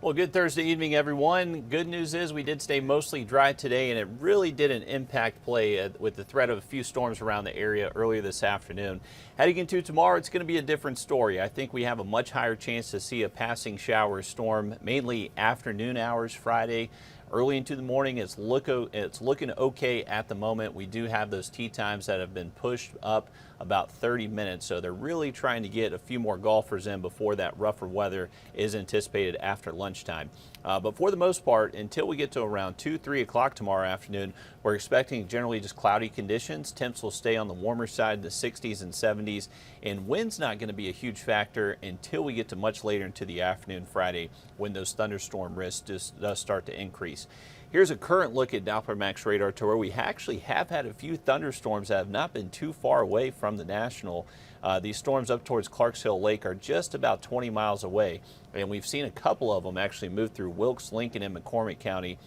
Well, good Thursday evening, everyone. Good news is we did stay mostly dry today, and it really didn't impact play with the threat of a few storms around the area earlier this afternoon. Heading into tomorrow, it's going to be a different story. I think we have a much higher chance to see a passing shower storm, mainly afternoon hours Friday. Early into the morning, it's looking okay at the moment. We do have those tee times that have been pushed up about 30 minutes, so they're really trying to get a few more golfers in before that rougher weather is anticipated after lunchtime. But for the most part, until we get to around 2, 3 o'clock tomorrow afternoon, we're expecting generally just cloudy conditions. Temps will stay on the warmer side, the 60s and 70s, and wind's not going to be a huge factor until we get to much later into the afternoon Friday when those thunderstorm risks just does start to increase. Here's a current look at Doppler Max radar to where we actually have had a few thunderstorms that have not been too far away from the National. These storms up towards Clarks Hill Lake are just about 20 miles away, and we've seen a couple of them actually move through Wilkes, Lincoln, and McCormick County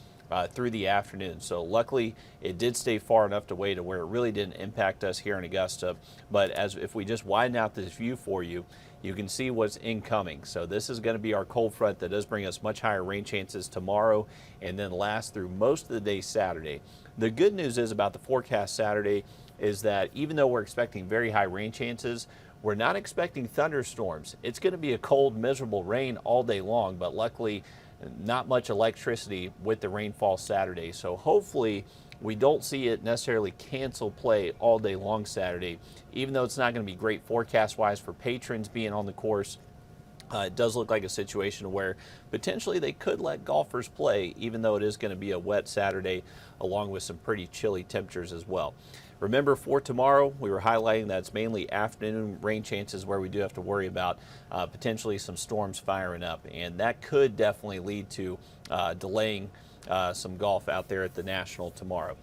through the afternoon. So luckily it did stay far enough away to where it really didn't impact us here in Augusta. But if we just widen out this view for you, you can see what's incoming. So this is going to be our cold front that does bring us much higher rain chances tomorrow and then last through most of the day Saturday. The good news is about the forecast Saturday is that even though we're expecting very high rain chances, we're not expecting thunderstorms. It's going to be a cold, miserable rain all day long, but luckily not much electricity with the rainfall Saturday. So hopefully we don't see it necessarily cancel play all day long Saturday, even though it's not going to be great forecast wise for patrons being on the course. It does look like a situation where potentially they could let golfers play, even though it is going to be a wet Saturday along with some pretty chilly temperatures as well. Remember, for tomorrow, we were highlighting that it's mainly afternoon rain chances where we do have to worry about potentially some storms firing up, and that could definitely lead to delaying some golf out there at the National tomorrow.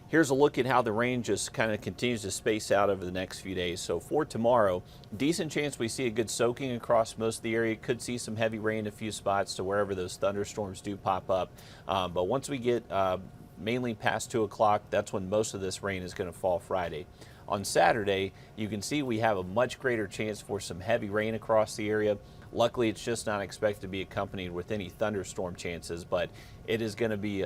Here's a look at how the rain just kind of continues to space out over the next few days. So for tomorrow, decent chance we see a good soaking across most of the area. Could see some heavy rain in a few spots to wherever those thunderstorms do pop up. But once we get mainly past 2 o'clock, that's when most of this rain is going to fall Friday. On Saturday, you can see we have a much greater chance for some heavy rain across the area. Luckily, it's just not expected to be accompanied with any thunderstorm chances, but it is going to be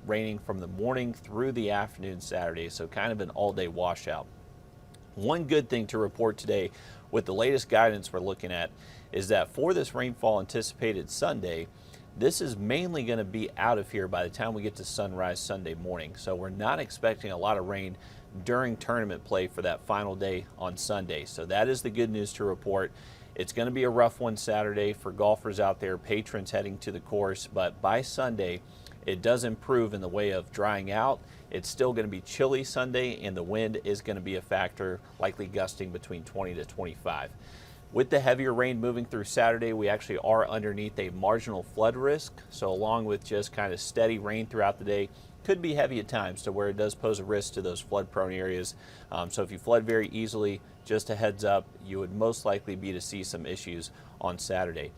raining from the morning through the afternoon Saturday, so kind of an all-day washout. One good thing to report today with the latest guidance we're looking at is that for this rainfall anticipated Sunday, this is mainly going to be out of here by the time we get to sunrise Sunday morning. So we're not expecting a lot of rain during tournament play for that final day on Sunday. So that is the good news to report. It's going to be a rough one Saturday for golfers out there, patrons heading to the course, but by Sunday, it does improve in the way of drying out. It's still going to be chilly Sunday, and the wind is going to be a factor, likely gusting between 20 to 25. With the heavier rain moving through Saturday, we actually are underneath a marginal flood risk. So along with just kind of steady rain throughout the day, could be heavy at times to where it does pose a risk to those flood prone areas. So if you flood very easily, just a heads up, you would most likely be to see some issues on Saturday.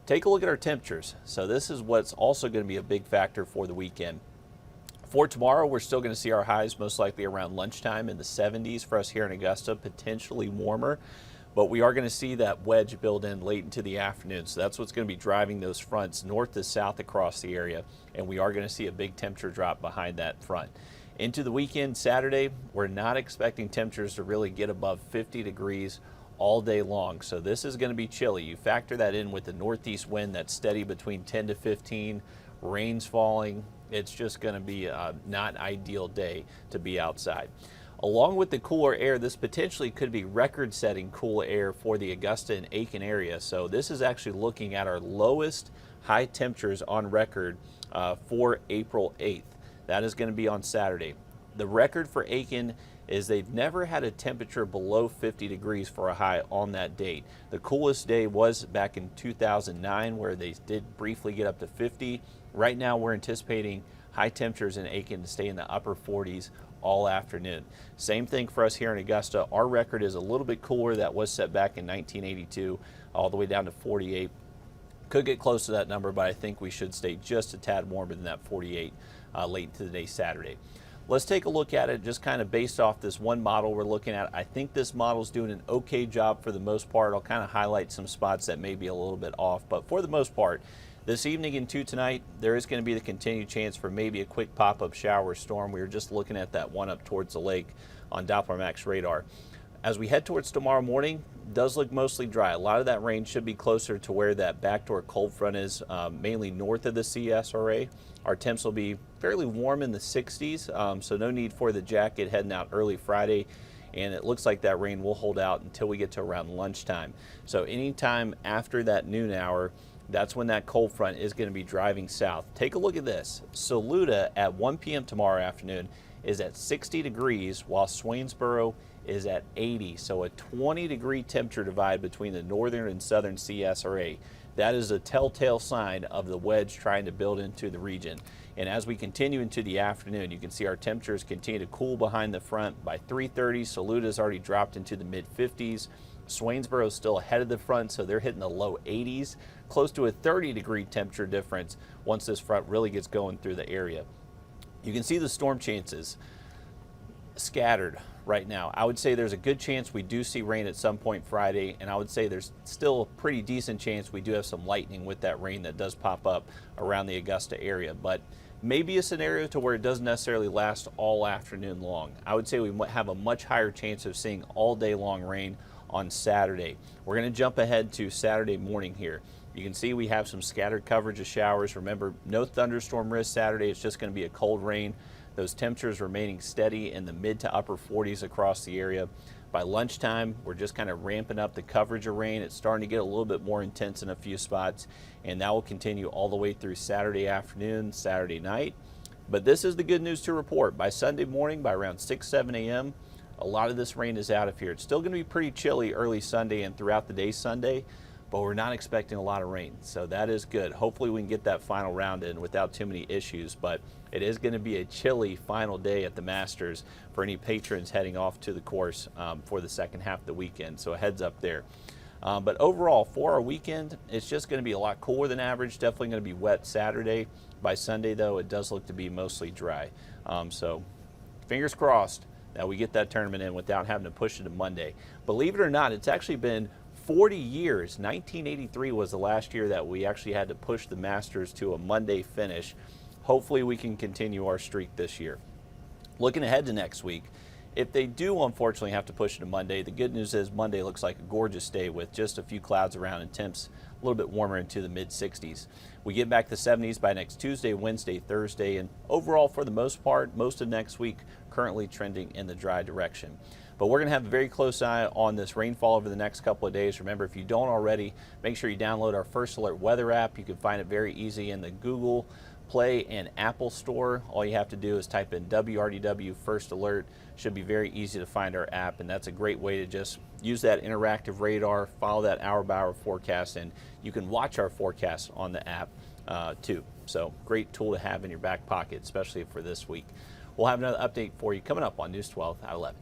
Take a look at our temperatures. So this is what's also going to be a big factor for the weekend. For tomorrow, we're still going to see our highs most likely around lunchtime in the 70s for us here in Augusta, potentially warmer. But we are going to see that wedge build in late into the afternoon. So that's what's going to be driving those fronts north to south across the area. And we are going to see a big temperature drop behind that front. Into the weekend, Saturday, we're not expecting temperatures to really get above 50 degrees all day long. So this is going to be chilly. You factor that in with the northeast wind that's steady between 10 to 15, rain's falling. It's just going to be a not ideal day to be outside. Along with the cooler air, this potentially could be record-setting cool air for the Augusta and Aiken area. So this is actually looking at our lowest high temperatures on record for April 8th. That is going to be on Saturday. The record for Aiken is they've never had a temperature below 50 degrees for a high on that date. The coolest day was back in 2009 where they did briefly get up to 50. Right now we're anticipating high temperatures in Aiken to stay in the upper 40s all afternoon. Same thing for us here in Augusta. Our record is a little bit cooler. That was set back in 1982 all the way down to 48. Could get close to that number, but I think we should stay just a tad warmer than that 48 late into the day Saturday. Let's take a look at it just kind of based off this one model we're looking at. I think this model's doing an okay job for the most part. I'll kind of highlight some spots that may be a little bit off, but for the most part, This evening into tonight, there is going to be the continued chance for maybe a quick pop-up shower or storm. We were just looking at that one up towards the lake on Doppler Max radar. As we head towards tomorrow morning, it does look mostly dry. A lot of that rain should be closer to where that backdoor cold front is, mainly north of the CSRA. Our temps will be fairly warm in the 60s, so no need for the jacket heading out early Friday. And it looks like that rain will hold out until we get to around lunchtime. So anytime after that noon hour, that's when that cold front is going to be driving south. Take a look at this. Saluda at 1 p.m. tomorrow afternoon is at 60 degrees, while Swainsboro is at 80. So a 20-degree temperature divide between the northern and southern CSRA. That is a telltale sign of the wedge trying to build into the region. And as we continue into the afternoon, you can see our temperatures continue to cool behind the front. By 3:30, Saluda has already dropped into the mid-50s. Swainsboro is still ahead of the front, so they're hitting the low 80s, close to a 30-degree temperature difference once this front really gets going through the area. You can see the storm chances scattered right now. I would say there's a good chance we do see rain at some point Friday, and I would say there's still a pretty decent chance we do have some lightning with that rain that does pop up around the Augusta area. But maybe a scenario to where it doesn't necessarily last all afternoon long. I would say we might have a much higher chance of seeing all day long rain on Saturday. We're going to jump ahead to Saturday morning here. You can see we have some scattered coverage of showers. Remember, no thunderstorm risk Saturday. It's just going to be a cold rain. Those temperatures remaining steady in the mid to upper 40s across the area. By lunchtime, we're just kind of ramping up the coverage of rain. It's starting to get a little bit more intense in a few spots, and that will continue all the way through Saturday afternoon, Saturday night. But this is the good news to report. By Sunday morning, by around 6, 7 a.m., a lot of this rain is out of here. It's still going to be pretty chilly early Sunday and throughout the day Sunday, but we're not expecting a lot of rain, so that is good. Hopefully we can get that final round in without too many issues, but it is going to be a chilly final day at the Masters for any patrons heading off to the course for the second half of the weekend, so a heads up there. But overall, for our weekend, it's just going to be a lot cooler than average. Definitely going to be wet Saturday. By Sunday, though, it does look to be mostly dry. So fingers crossed that we get that tournament in without having to push it to Monday. Believe it or not, it's actually been 40 years. 1983 was the last year that we actually had to push the Masters to a Monday finish. Hopefully we can continue our streak this year. Looking ahead to next week, if they do unfortunately have to push it to Monday, the good news is Monday looks like a gorgeous day with just a few clouds around and temps a little bit warmer into the mid-60s. We get back to 70s by next Tuesday, Wednesday, Thursday, and overall for the most part, most of next week currently trending in the dry direction. But we're going to have a very close eye on this rainfall over the next couple of days. Remember, if you don't already, make sure you download our First Alert weather app. You can find it very easy in the Google Play and Apple Store. All you have to do is type in WRDW First Alert. Should be very easy to find our app, and that's a great way to just use that interactive radar, follow that hour-by-hour forecast, and you can watch our forecast on the app too. So great tool to have in your back pocket, especially for this week. We'll have another update for you coming up on News 12 at 11.